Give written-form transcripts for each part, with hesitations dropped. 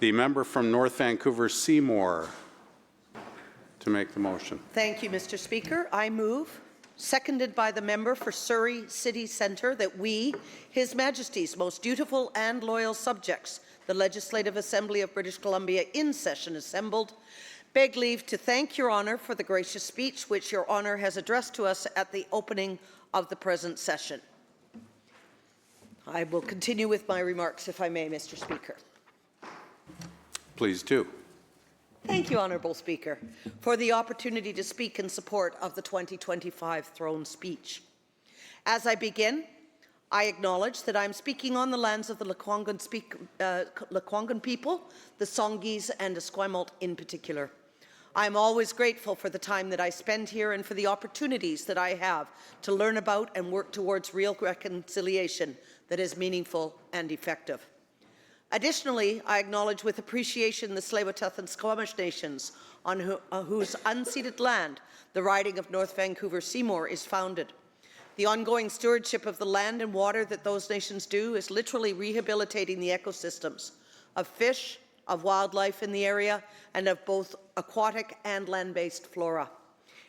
The member from North Vancouver-Seymour to make the motion. Thank you, Mr. Speaker. I move, seconded by the member for Surrey City Centre, that we, His Majesty's most dutiful and loyal subjects, the Legislative Assembly of British Columbia in session assembled, beg leave to thank Your Honour for the gracious speech which Your Honour has addressed to us at the opening of the present session. I will continue with my remarks, if I may, Mr. Speaker. Please do. Thank you, Honourable Speaker, for the opportunity to speak in support of the 2025 throne speech. As I begin, I acknowledge that I am speaking on the lands of the Lekwungen people, the Songhees and Esquimalt in particular. I am always grateful for the time that I spend here and for the opportunities that I have to learn about and work towards real reconciliation that is meaningful and effective. Additionally, I acknowledge with appreciation the Tsleil-Waututh and Squamish nations on whose unceded land the riding of North Vancouver-Seymour is founded. The ongoing stewardship of the land and water that those nations do is literally rehabilitating the ecosystems of fish, of wildlife in the area, and of both aquatic and land-based flora.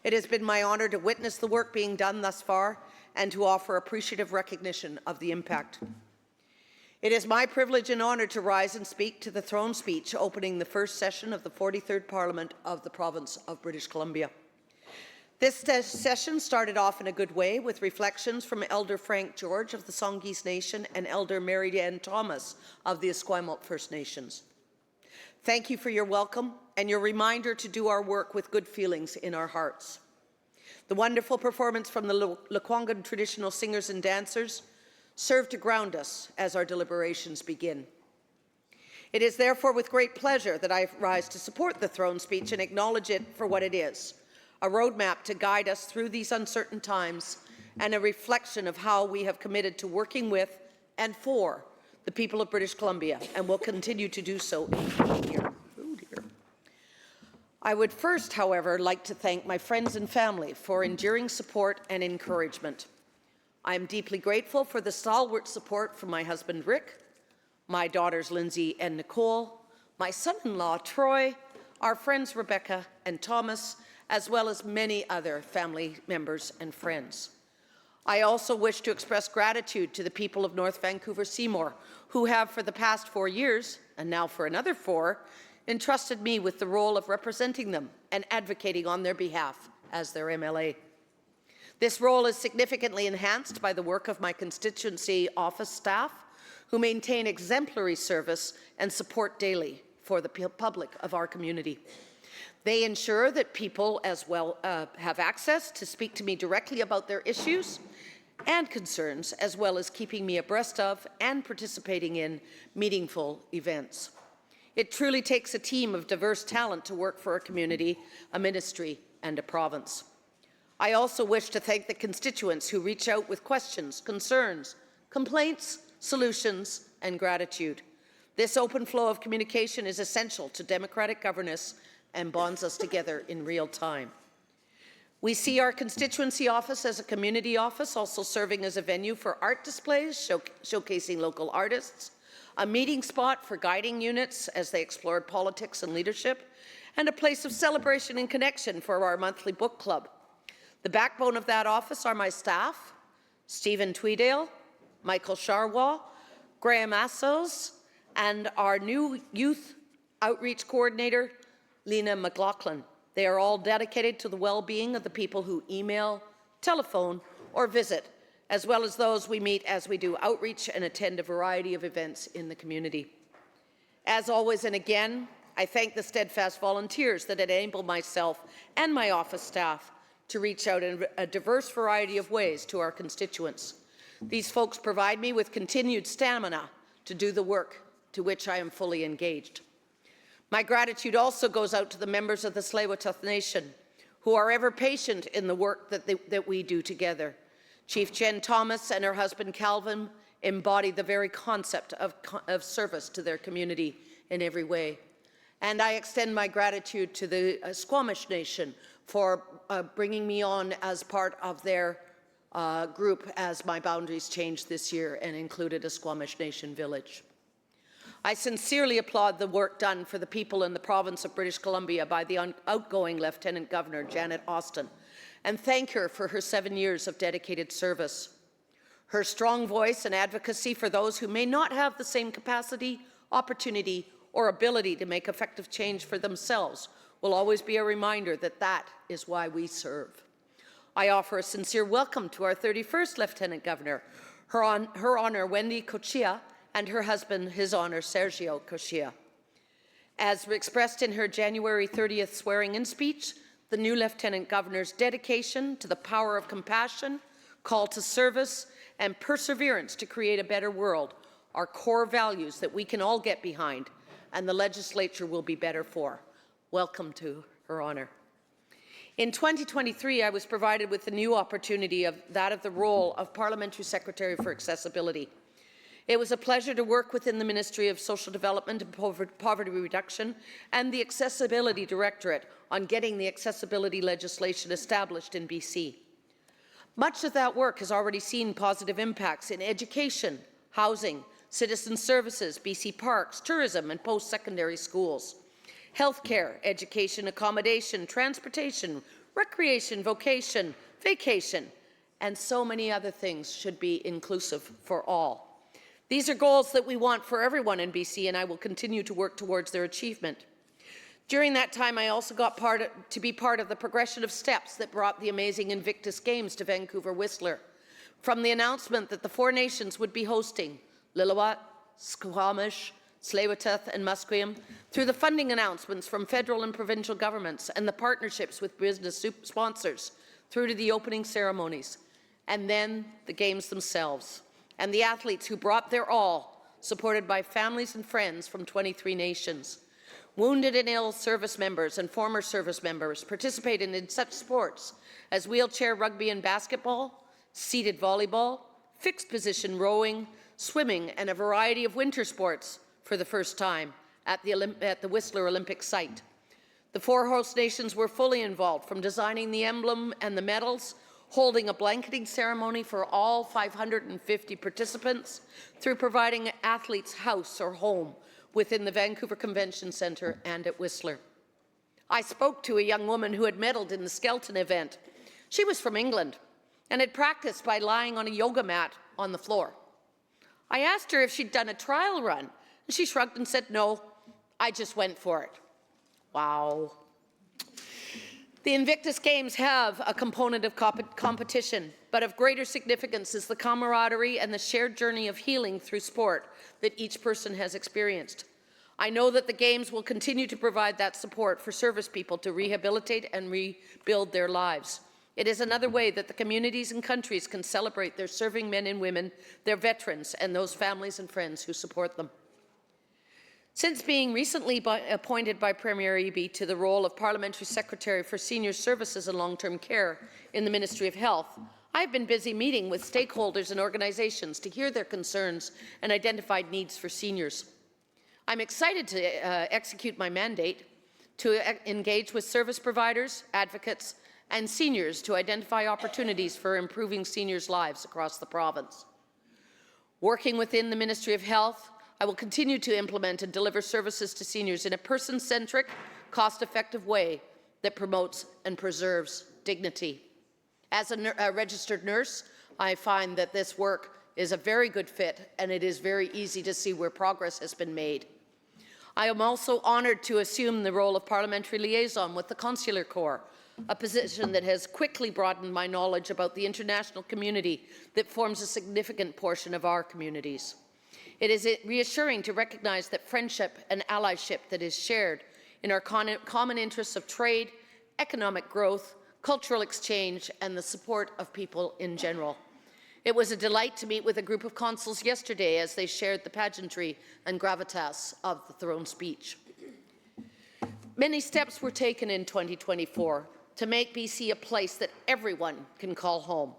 It has been my honour to witness the work being done thus far and to offer appreciative recognition of the impact. It is my privilege and honour to rise and speak to the throne speech opening the first session of the 43rd Parliament of the Province of British Columbia. This session started off in a good way with reflections from Elder Frank George of the Songhees Nation and Elder Mary Ann Thomas of the Esquimalt First Nations. Thank you for your welcome and your reminder to do our work with good feelings in our hearts. The wonderful performance from the Lekwungen traditional singers and dancers serve to ground us as our deliberations begin. It is therefore with great pleasure that I rise to support the throne speech and acknowledge it for what it is, a roadmap to guide us through these uncertain times and a reflection of how we have committed to working with and for the people of British Columbia and will continue to do so in the coming year. I would first, however, like to thank my friends and family for enduring support and encouragement. I am deeply grateful for the stalwart support from my husband, Rick, my daughters, Lindsay and Nicole, my son-in-law, Troy, our friends, Rebecca and Thomas, as well as many other family members and friends. I also wish to express gratitude to the people of North Vancouver-Seymour, who have for the past 4 years, and now for another 4, entrusted me with the role of representing them and advocating on their behalf as their MLA. This role is significantly enhanced by the work of my constituency office staff, who maintain exemplary service and support daily for the public of our community. They ensure that people as well have access to speak to me directly about their issues and concerns, as well as keeping me abreast of and participating in meaningful events. It truly takes a team of diverse talent to work for a community, a ministry, and a province. I also wish to thank the constituents who reach out with questions, concerns, complaints, solutions, and gratitude. This open flow of communication is essential to democratic governance and bonds us together in real time. We see our constituency office as a community office, also serving as a venue for art displays, showcasing local artists, a meeting spot for guiding units as they explored politics and leadership, and a place of celebration and connection for our monthly book club. The backbone of that office are my staff, Stephen Tweedale, Michael Charwa, Graham Assos, and our new youth outreach coordinator, Lena McLaughlin. They are all dedicated to the well-being of the people who email, telephone, or visit, as well as those we meet as we do outreach and attend a variety of events in the community. As always and again, I thank the steadfast volunteers that enable myself and my office staff to reach out in a diverse variety of ways to our constituents. These folks provide me with continued stamina to do the work to which I am fully engaged. My gratitude also goes out to the members of the Tsleil-Waututh Nation, who are ever patient in the work that we do together. Chief Jen Thomas and her husband Calvin embody the very concept of service to their community in every way. And I extend my gratitude to the Squamish Nation for bringing me on as part of their group as my boundaries changed this year and included a Squamish Nation village. I sincerely applaud the work done for the people in the province of British Columbia by the outgoing Lieutenant Governor, Janet Austin, and thank her for her 7 years of dedicated service. Her strong voice and advocacy for those who may not have the same capacity, opportunity, or ability to make effective change for themselves will always be a reminder that that is why we serve. I offer a sincere welcome to our 31st Lieutenant Governor, Her Honour Wendy Cochia, and her husband, His Honour Sergio Cochia. As expressed in her January 30th swearing-in speech, the new Lieutenant Governor's dedication to the power of compassion, call to service, and perseverance to create a better world are core values that we can all get behind, and the legislature will be better for. Welcome to Her Honour. In 2023, I was provided with the new opportunity of the role of Parliamentary Secretary for Accessibility. It was a pleasure to work within the Ministry of Social Development and Poverty Reduction and the Accessibility Directorate on getting the accessibility legislation established in BC. Much of that work has already seen positive impacts in education, housing, citizen services, BC parks, tourism, and post-secondary schools. Healthcare, education, accommodation, transportation, recreation, vocation, vacation, and so many other things should be inclusive for all. These are goals that we want for everyone in BC, and I will continue to work towards their achievement. During that time, I also got to be part of the progression of steps that brought the amazing Invictus Games to Vancouver-Whistler. From the announcement that the 4 nations would be hosting Lillooet, Squamish, Tsleil-Waututh, and Musqueam, through the funding announcements from federal and provincial governments and the partnerships with business sponsors, through to the opening ceremonies, and then the games themselves, and the athletes who brought their all, supported by families and friends from 23 nations. Wounded and ill service members and former service members participated in such sports as wheelchair rugby and basketball, seated volleyball, fixed position rowing, swimming, and a variety of winter sports for the first time at the Whistler Olympic site. The 4 host nations were fully involved, from designing the emblem and the medals, holding a blanketing ceremony for all 550 participants, through providing athletes house or home within the Vancouver Convention Centre and at Whistler. I spoke to a young woman who had medalled in the skeleton event. She was from England and had practiced by lying on a yoga mat on the floor. I asked her if she'd done a trial run, and she shrugged and said, "No, I just went for it." Wow. The Invictus Games have a component of competition, but of greater significance is the camaraderie and the shared journey of healing through sport that each person has experienced. I know that the Games will continue to provide that support for service people to rehabilitate and rebuild their lives. It is another way that the communities and countries can celebrate their serving men and women, their veterans, and those families and friends who support them. Since being recently appointed by Premier Eby to the role of Parliamentary Secretary for Senior Services and Long-Term Care in the Ministry of Health, I have been busy meeting with stakeholders and organizations to hear their concerns and identified needs for seniors. I'm excited to execute my mandate to engage with service providers, advocates, and seniors to identify opportunities for improving seniors' lives across the province. Working within the Ministry of Health, I will continue to implement and deliver services to seniors in a person-centric, cost-effective way that promotes and preserves dignity. As a registered nurse, I find that this work is a very good fit, and it is very easy to see where progress has been made. I am also honoured to assume the role of parliamentary liaison with the Consular Corps, a position that has quickly broadened my knowledge about the international community that forms a significant portion of our communities. It is reassuring to recognize that friendship and allyship that is shared in our common interests of trade, economic growth, cultural exchange, and the support of people in general. It was a delight to meet with a group of consuls yesterday as they shared the pageantry and gravitas of the throne speech. Many steps were taken in 2024 to make BC a place that everyone can call home.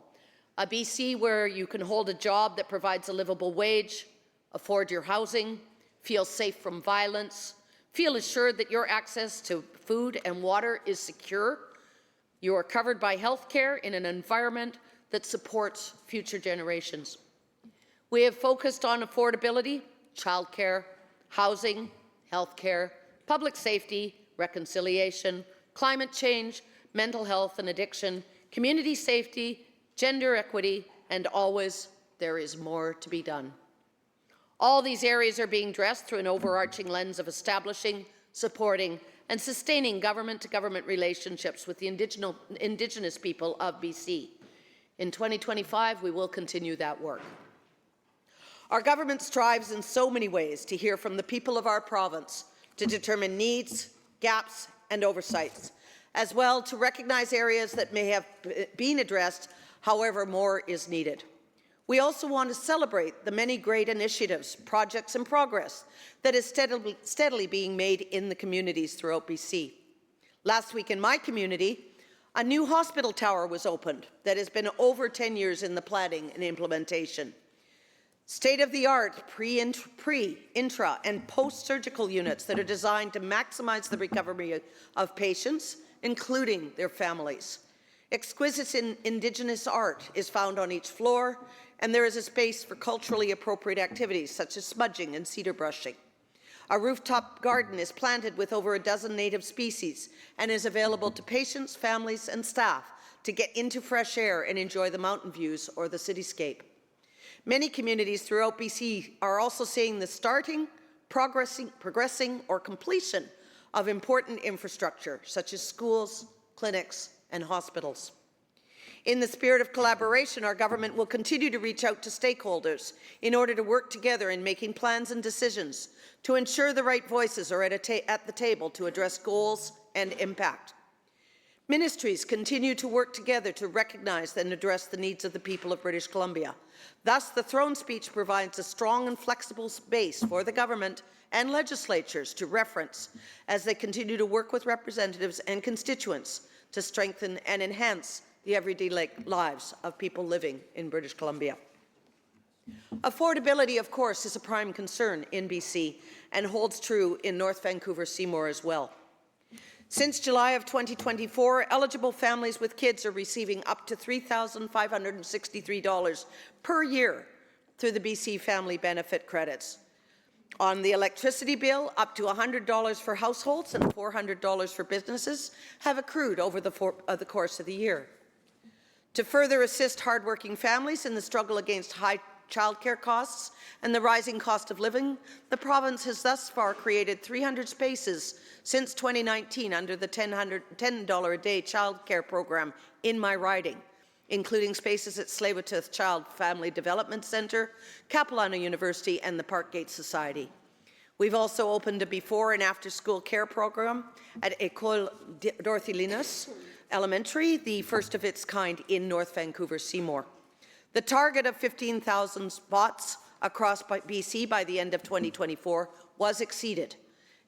A BC where you can hold a job that provides a livable wage, afford your housing, feel safe from violence, feel assured that your access to food and water is secure, you are covered by health care in an environment that supports future generations. We have focused on affordability, childcare, housing, healthcare, public safety, reconciliation, climate change, mental health and addiction, community safety, gender equity, and always there is more to be done. All these areas are being addressed through an overarching lens of establishing, supporting, and sustaining government-to-government relationships with the Indigenous people of BC. In 2025, we will continue that work. Our government strives in so many ways to hear from the people of our province, to determine needs, gaps, and oversights, as well to recognize areas that may have been addressed, however, more is needed. We also want to celebrate the many great initiatives, projects, and progress that is steadily being made in the communities throughout BC. Last week in my community, a new hospital tower was opened that has been over 10 years in the planning and implementation. State-of-the-art intra, and post-surgical units that are designed to maximize the recovery of patients, including their families. Exquisite Indigenous art is found on each floor, and there is a space for culturally appropriate activities such as smudging and cedar brushing. A rooftop garden is planted with over a dozen native species and is available to patients, families, and staff to get into fresh air and enjoy the mountain views or the cityscape. Many communities throughout BC are also seeing the starting, progressing, or completion of important infrastructure such as schools, clinics, and hospitals. In the spirit of collaboration, our government will continue to reach out to stakeholders in order to work together in making plans and decisions to ensure the right voices are at the table to address goals and impact. Ministries continue to work together to recognize and address the needs of the people of British Columbia. Thus, the throne speech provides a strong and flexible base for the government and legislatures to reference as they continue to work with representatives and constituents to strengthen and enhance the everyday lives of people living in British Columbia. Affordability, of course, is a prime concern in BC and holds true in North Vancouver-Seymour as well. Since July of 2024, eligible families with kids are receiving up to $3,563 per year through the BC Family Benefit Credits. On the electricity bill, up to $100 for households and $400 for businesses have accrued over the course of the year. To further assist hardworking families in the struggle against high childcare costs and the rising cost of living, the province has thus far created 300 spaces since 2019 under the $10 a day childcare program in my riding, including spaces at Tsleil-Waututh Child Family Development Centre, Capilano University, and the Parkgate Society. We've also opened a before and after school care program at École Dorothy Linus Elementary, the first of its kind in North Vancouver-Seymour. The target of 15,000 spots across BC by the end of 2024 was exceeded,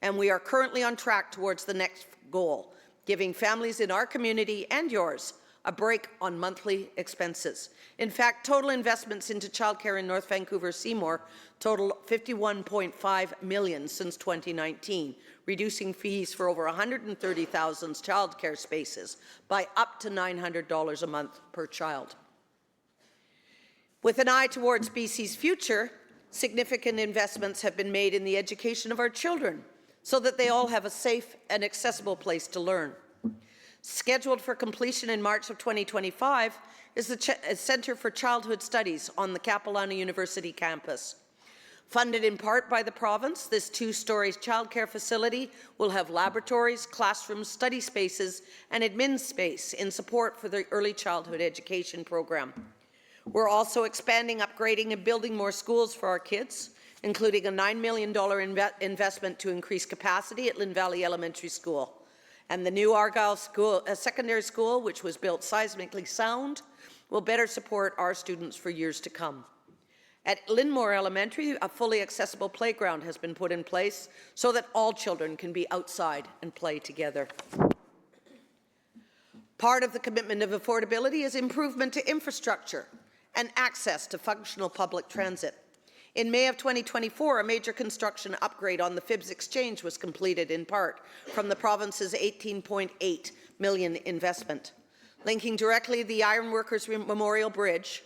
and we are currently on track towards the next goal, giving families in our community and yours a break on monthly expenses. In fact, total investments into childcare in North Vancouver-Seymour total $51.5 million since 2019, reducing fees for over 130,000 childcare spaces by up to $900 a month per child. With an eye towards BC's future, significant investments have been made in the education of our children so that they all have a safe and accessible place to learn. Scheduled for completion in March of 2025 is the Centre for Childhood Studies on the Capilano University campus. Funded in part by the province, this two-story childcare facility will have laboratories, classrooms, study spaces, and admin space in support for the early childhood education program. We're also expanding, upgrading, and building more schools for our kids, including a $9 million investment to increase capacity at Lynn Valley Elementary School. And the new Argyle Secondary School, which was built seismically sound, will better support our students for years to come. At Lynmore Elementary, a fully accessible playground has been put in place so that all children can be outside and play together. Part of the commitment of affordability is improvement to infrastructure and access to functional public transit. In May of 2024, a major construction upgrade on the Phibbs Exchange was completed in part from the province's $18.8 million investment. Linking directly the Ironworkers Memorial Bridge,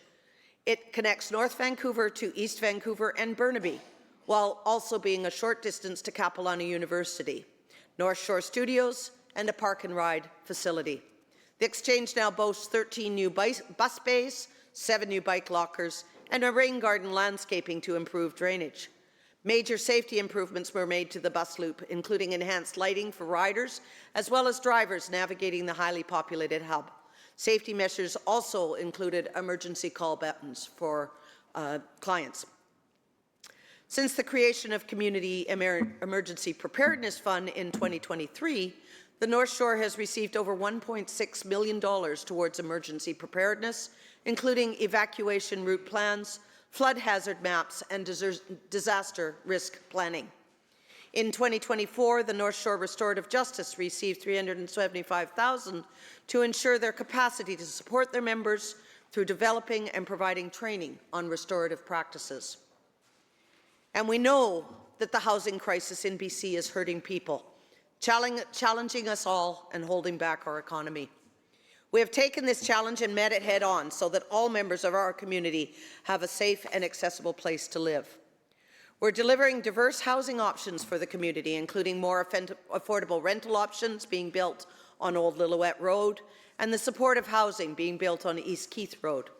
it connects North Vancouver to East Vancouver and Burnaby, while also being a short distance to Capilano University, North Shore Studios, and a park and ride facility. The Exchange now boasts 13 new bus bays, 7 new bike lockers, and a rain garden landscaping to improve drainage. Major safety improvements were made to the bus loop, including enhanced lighting for riders, as well as drivers navigating the highly populated hub. Safety measures also included emergency call buttons for clients. Since the creation of Community Emergency Preparedness Fund in 2023, the North Shore has received over $1.6 million towards emergency preparedness, including evacuation route plans, flood hazard maps, and disaster risk planning. In 2024, the North Shore Restorative Justice received $375,000 to ensure their capacity to support their members through developing and providing training on restorative practices. And we know that the housing crisis in BC is hurting people, challenging us all and holding back our economy. We have taken this challenge and met it head on so that all members of our community have a safe and accessible place to live. We're delivering diverse housing options for the community, including more affordable rental options being built on Old Lillooet Road and the supportive housing being built on East Keith Road.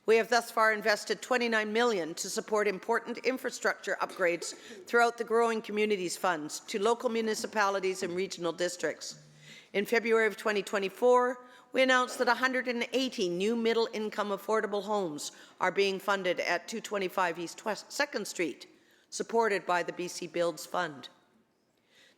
We have thus far invested $29 million to support important infrastructure upgrades throughout the Growing Communities Funds to local municipalities and regional districts. In February of 2024, we announced that 180 new middle-income affordable homes are being funded at 225 East 2nd Street, supported by the BC Builds Fund.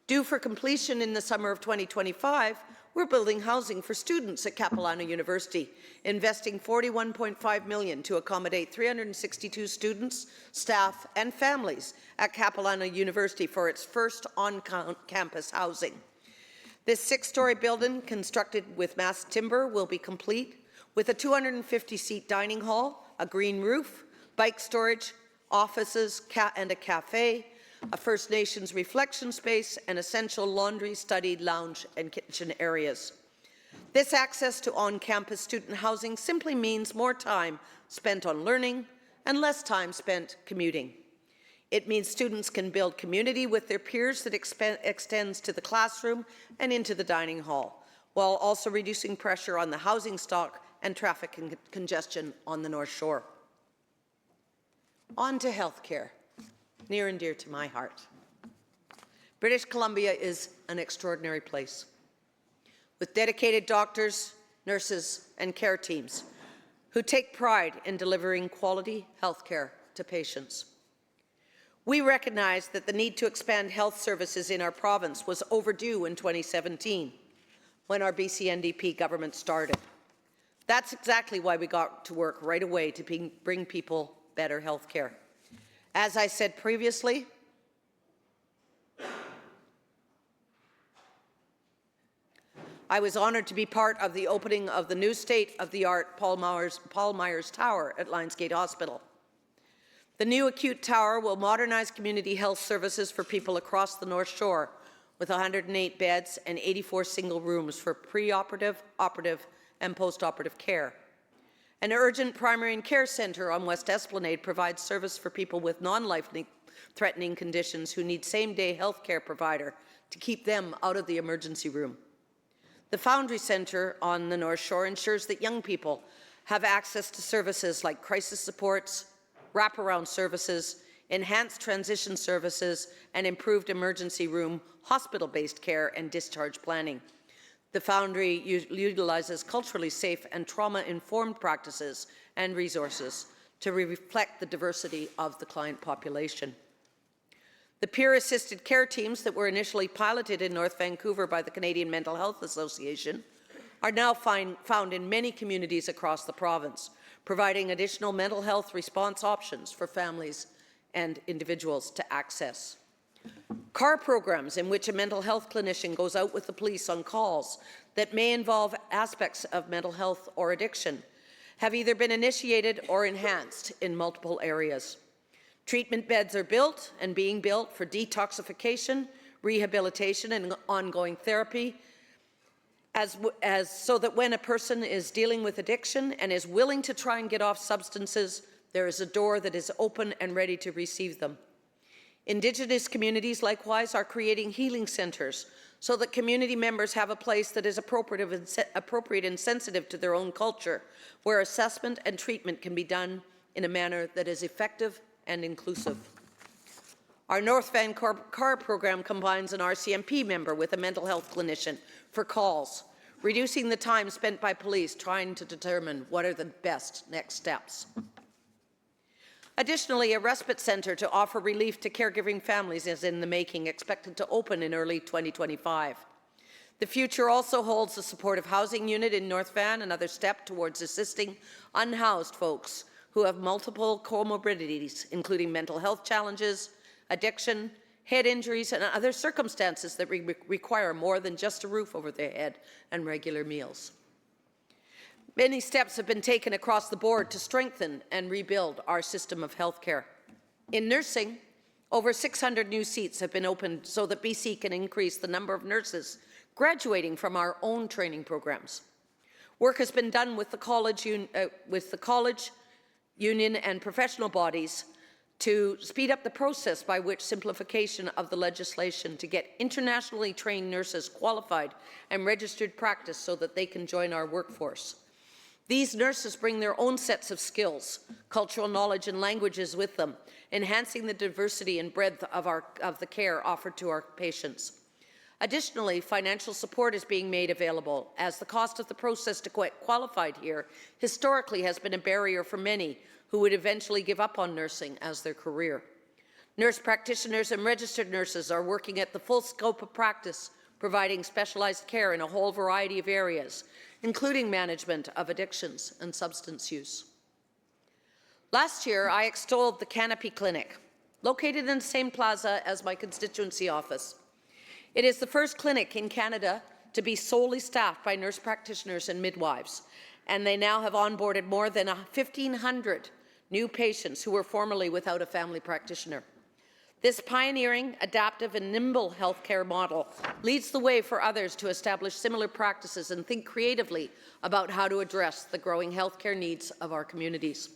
Due for completion in the summer of 2025, we're building housing for students at Capilano University, investing $41.5 million to accommodate 362 students, staff, and families at Capilano University for its first on-campus housing. This 6-story building, constructed with mass timber, will be complete with a 250-seat dining hall, a green roof, bike storage, offices, and a cafe, a First Nations reflection space, and essential laundry, study, lounge, and kitchen areas. This access to on-campus student housing simply means more time spent on learning and less time spent commuting. It means students can build community with their peers that extends to the classroom and into the dining hall, while also reducing pressure on the housing stock and traffic congestion on the North Shore. On to healthcare, near and dear to my heart. British Columbia is an extraordinary place, with dedicated doctors, nurses, and care teams who take pride in delivering quality healthcare to patients. We recognize that the need to expand health services in our province was overdue in 2017, when our BC NDP government started. That's exactly why we got to work right away to bring people better health care. As I said previously, I was honored to be part of the opening of the new state-of-the-art Paul Myers Tower at Lionsgate Hospital. The new acute tower will modernize community health services for people across the North Shore, with 108 beds and 84 single rooms for pre-operative, operative, and post-operative care. An urgent primary and care centre on West Esplanade provides service for people with non-life-threatening conditions who need same-day health care provider to keep them out of the emergency room. The Foundry Centre on the North Shore ensures that young people have access to services like crisis supports, wraparound services, enhanced transition services, and improved emergency room, hospital-based care and discharge planning. The Foundry utilizes culturally safe and trauma-informed practices and resources to reflect the diversity of the client population. The peer-assisted care teams that were initially piloted in North Vancouver by the Canadian Mental Health Association are now found in many communities across the province, providing additional mental health response options for families and individuals to access. CAR programs, in which a mental health clinician goes out with the police on calls that may involve aspects of mental health or addiction, have either been initiated or enhanced in multiple areas. Treatment beds are built and being built for detoxification, rehabilitation, and ongoing therapy, so that when a person is dealing with addiction and is willing to try and get off substances, there is a door that is open and ready to receive them. Indigenous communities, likewise, are creating healing centres so that community members have a place that is appropriate and sensitive to their own culture, where assessment and treatment can be done in a manner that is effective and inclusive. Our North Vancouver program combines an RCMP member with a mental health clinician for calls, reducing the time spent by police trying to determine what are the best next steps. Additionally, a respite centre to offer relief to caregiving families is in the making, expected to open in early 2025. The future also holds a supportive housing unit in North Van, another step towards assisting unhoused folks who have multiple comorbidities, including mental health challenges, addiction, head injuries, and other circumstances that require more than just a roof over their head and regular meals. Many steps have been taken across the board to strengthen and rebuild our system of healthcare. In nursing, over 600 new seats have been opened so that BC can increase the number of nurses graduating from our own training programs. Work has been done with the college union and professional bodies to speed up the process by which simplification of the legislation to get internationally trained nurses qualified and registered practice so that they can join our workforce. These nurses bring their own sets of skills, cultural knowledge and languages with them, enhancing the diversity and breadth of the care offered to our patients. Additionally, financial support is being made available, as the cost of the process to get qualified here historically has been a barrier for many who would eventually give up on nursing as their career. Nurse practitioners and registered nurses are working at the full scope of practice, providing specialized care in a whole variety of areas, including management of addictions and substance use. Last year, I extolled the Canopy Clinic, located in the same plaza as my constituency office. It is the first clinic in Canada to be solely staffed by nurse practitioners and midwives, and they now have onboarded more than 1,500 new patients who were formerly without a family practitioner. This pioneering, adaptive and nimble healthcare model leads the way for others to establish similar practices and think creatively about how to address the growing healthcare needs of our communities.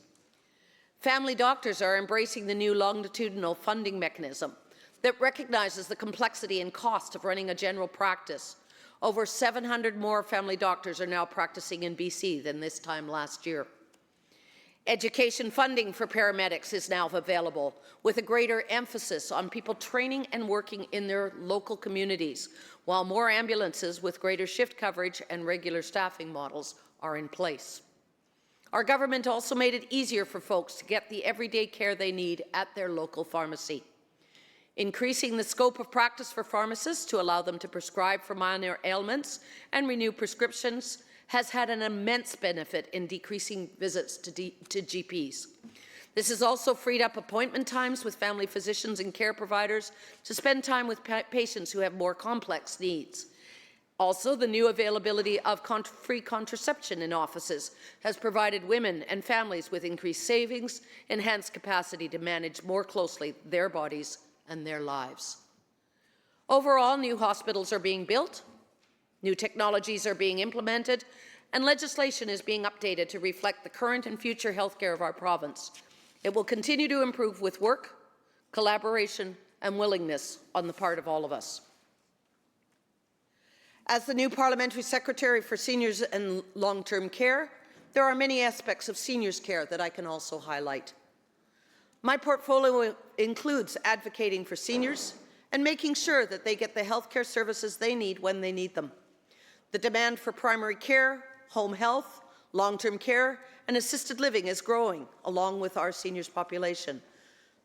Family doctors are embracing the new longitudinal funding mechanism that recognizes the complexity and cost of running a general practice. Over 700 more family doctors are now practicing in BC than this time last year. Education funding for paramedics is now available, with a greater emphasis on people training and working in their local communities, while more ambulances with greater shift coverage and regular staffing models are in place. Our government also made it easier for folks to get the everyday care they need at their local pharmacy, increasing the scope of practice for pharmacists to allow them to prescribe for minor ailments and renew prescriptions has had an immense benefit in decreasing visits to GPs. This has also freed up appointment times with family physicians and care providers to spend time with patients who have more complex needs. Also, the new availability of free contraception in offices has provided women and families with increased savings, enhanced capacity to manage more closely their bodies and their lives. Overall, new hospitals are being built, new technologies are being implemented, and legislation is being updated to reflect the current and future healthcare of our province. It will continue to improve with work, collaboration, and willingness on the part of all of us. As the new Parliamentary Secretary for Seniors and Long-Term Care, there are many aspects of seniors' care that I can also highlight. My portfolio includes advocating for seniors and making sure that they get the healthcare services they need when they need them. The demand for primary care, home health, long-term care, and assisted living is growing, along with our seniors' population.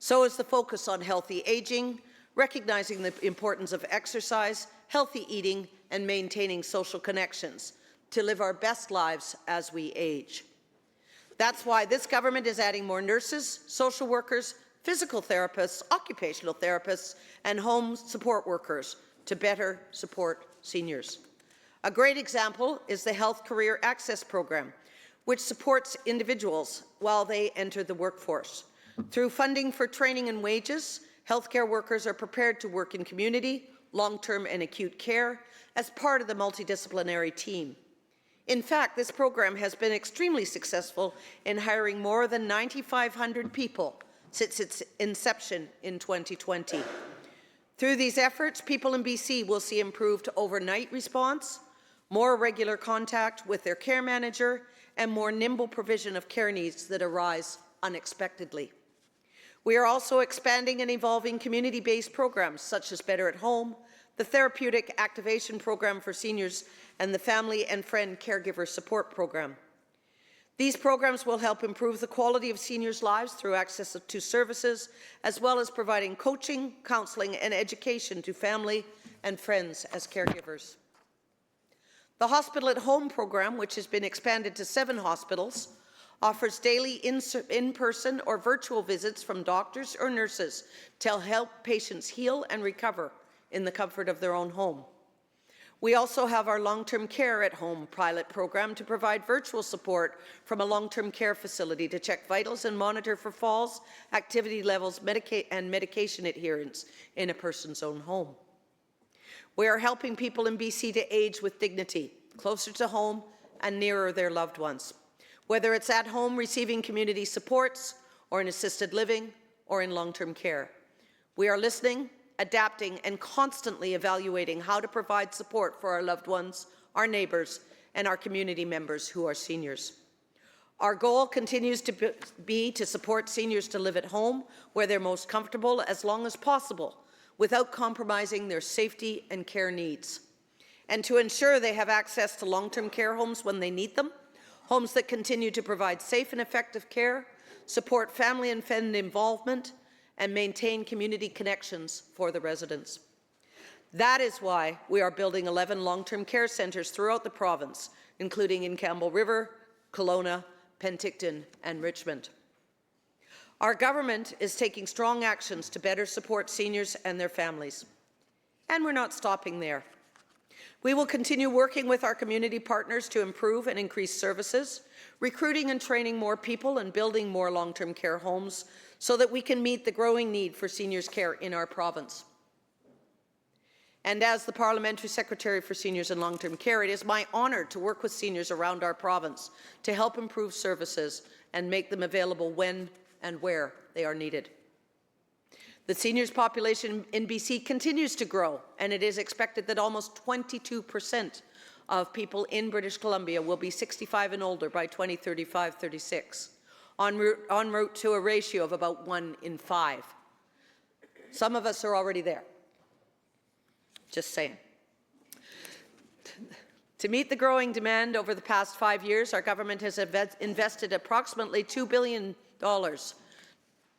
So is the focus on healthy aging, recognizing the importance of exercise, healthy eating, and maintaining social connections to live our best lives as we age. That's why this government is adding more nurses, social workers, physical therapists, occupational therapists, and home support workers to better support seniors. A great example is the Health Career Access Program, which supports individuals while they enter the workforce. Through funding for training and wages, healthcare workers are prepared to work in community, long-term and acute care as part of the multidisciplinary team. In fact, this program has been extremely successful in hiring more than 9,500 people since its inception in 2020. Through these efforts, people in BC will see improved overnight response, more regular contact with their care manager, and more nimble provision of care needs that arise unexpectedly. We are also expanding and evolving community-based programs such as Better at Home, the Therapeutic Activation Program for Seniors, and the Family and Friend Caregiver Support Program. These programs will help improve the quality of seniors' lives through access to services, as well as providing coaching, counselling, and education to family and friends as caregivers. The Hospital at Home program, which has been expanded to 7 hospitals, offers daily in-person or virtual visits from doctors or nurses to help patients heal and recover in the comfort of their own home. We also have our long-term care at home pilot program to provide virtual support from a long-term care facility to check vitals and monitor for falls, activity levels, and medication adherence in a person's own home. We are helping people in BC to age with dignity, closer to home and nearer their loved ones, whether it's at home receiving community supports, or in assisted living, or in long-term care. We are listening, adapting, and constantly evaluating how to provide support for our loved ones, our neighbours, and our community members who are seniors. Our goal continues to be to support seniors to live at home where they're most comfortable as long as possible, without compromising their safety and care needs, and to ensure they have access to long-term care homes when they need them, homes that continue to provide safe and effective care, support family and friend involvement, and maintain community connections for the residents. That is why we are building 11 long-term care centres throughout the province, including in Campbell River, Kelowna, Penticton, and Richmond. Our government is taking strong actions to better support seniors and their families. And we're not stopping there. We will continue working with our community partners to improve and increase services, recruiting and training more people, and building more long-term care homes so that we can meet the growing need for seniors' care in our province. And as the Parliamentary Secretary for Seniors and Long-Term Care, it is my honour to work with seniors around our province to help improve services and make them available when and where they are needed. The seniors population in BC continues to grow, and it is expected that almost 22% of people in British Columbia will be 65 and older by 2035-36, en route to a ratio of about 1 in 5. Some of us are already there. Just saying. To meet the growing demand over the past 5 years, our government has invested approximately $2 billion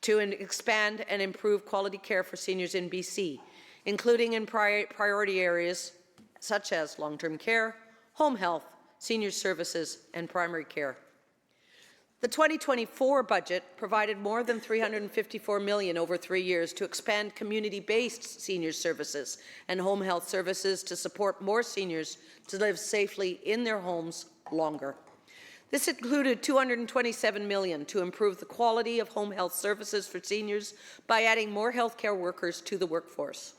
to expand and improve quality care for seniors in BC, including in priority areas such as long-term care, home health, senior services, and primary care. The 2024 budget provided more than $354 million over 3 years to expand community-based senior services and home health services to support more seniors to live safely in their homes longer. This included $227 million to improve the quality of home health services for seniors by adding more healthcare workers to the workforce.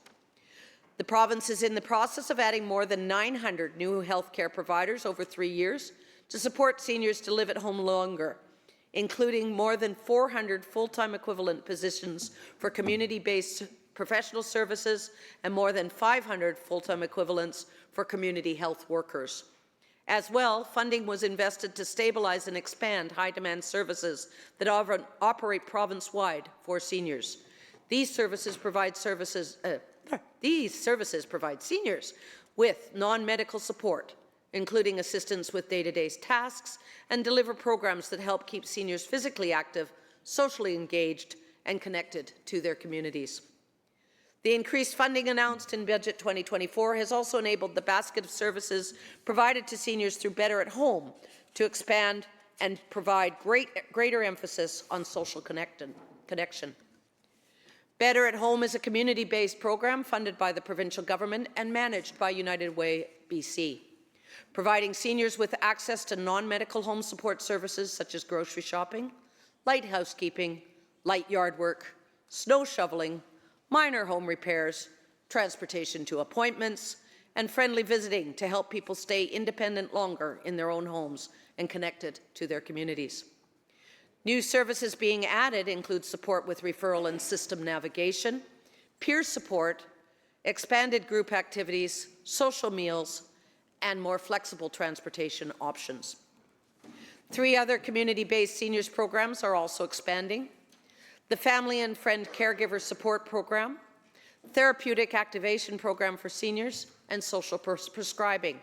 The province is in the process of adding more than 900 new healthcare providers over 3 years to support seniors to live at home longer, including more than 400 full-time equivalent positions for community-based professional services and more than 500 full-time equivalents for community health workers. As well, funding was invested to stabilize and expand high-demand services that operate province-wide for seniors. These services provide seniors with non-medical support, including assistance with day-to-day tasks, and deliver programs that help keep seniors physically active, socially engaged, and connected to their communities. The increased funding announced in Budget 2024 has also enabled the basket of services provided to seniors through Better at Home to expand and provide greater emphasis on social connection. Better at Home is a community-based program funded by the provincial government and managed by United Way BC, providing seniors with access to non-medical home support services such as grocery shopping, light housekeeping, light yard work, snow shoveling, minor home repairs, transportation to appointments, and friendly visiting to help people stay independent longer in their own homes and connected to their communities. New services being added include support with referral and system navigation, peer support, expanded group activities, social meals, and more flexible transportation options. 3 other community-based seniors programs are also expanding: the Family and Friend Caregiver Support Program, Therapeutic Activation Program for Seniors, and Social Prescribing.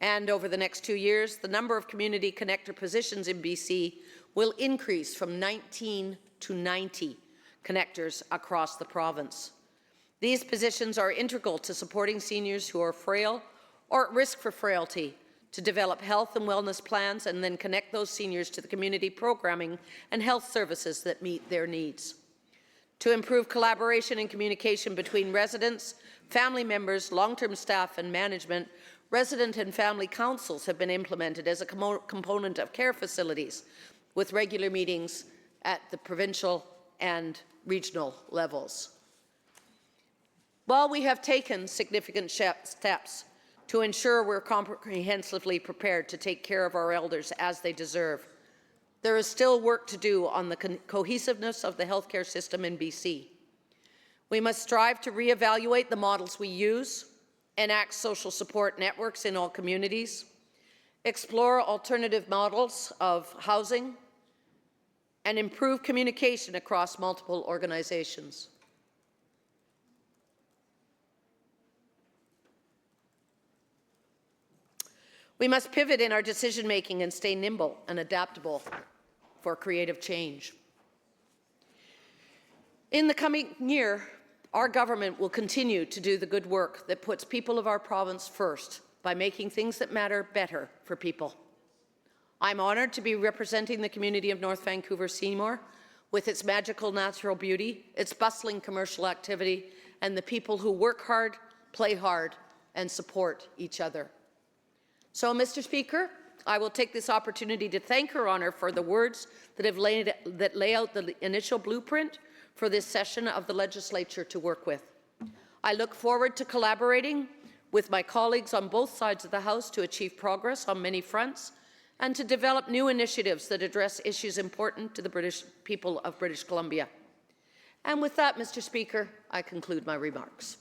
And over the next 2 years, the number of community connector positions in BC will increase from 19 to 90 connectors across the province. These positions are integral to supporting seniors who are frail or at risk for frailty, to develop health and wellness plans and then connect those seniors to the community programming and health services that meet their needs. To improve collaboration and communication between residents, family members, long-term staff and management, resident and family councils have been implemented as a component of care facilities, with regular meetings at the provincial and regional levels. While we have taken significant steps to ensure we're comprehensively prepared to take care of our elders as they deserve, there is still work to do on the cohesiveness of the healthcare system in BC. We must strive to reevaluate the models we use, enact social support networks in all communities, explore alternative models of housing, and improve communication across multiple organizations. We must pivot in our decision-making and stay nimble and adaptable for creative change. In the coming year, our government will continue to do the good work that puts people of our province first by making things that matter better for people. I'm honoured to be representing the community of North Vancouver-Seymour with its magical natural beauty, its bustling commercial activity, and the people who work hard, play hard, and support each other. So, Mr. Speaker, I will take this opportunity to thank Her Honour for the words that lay out the initial blueprint for this session of the Legislature to work with. I look forward to collaborating with my colleagues on both sides of the House to achieve progress on many fronts and to develop new initiatives that address issues important to the British people of British Columbia. And with that, Mr. Speaker, I conclude my remarks.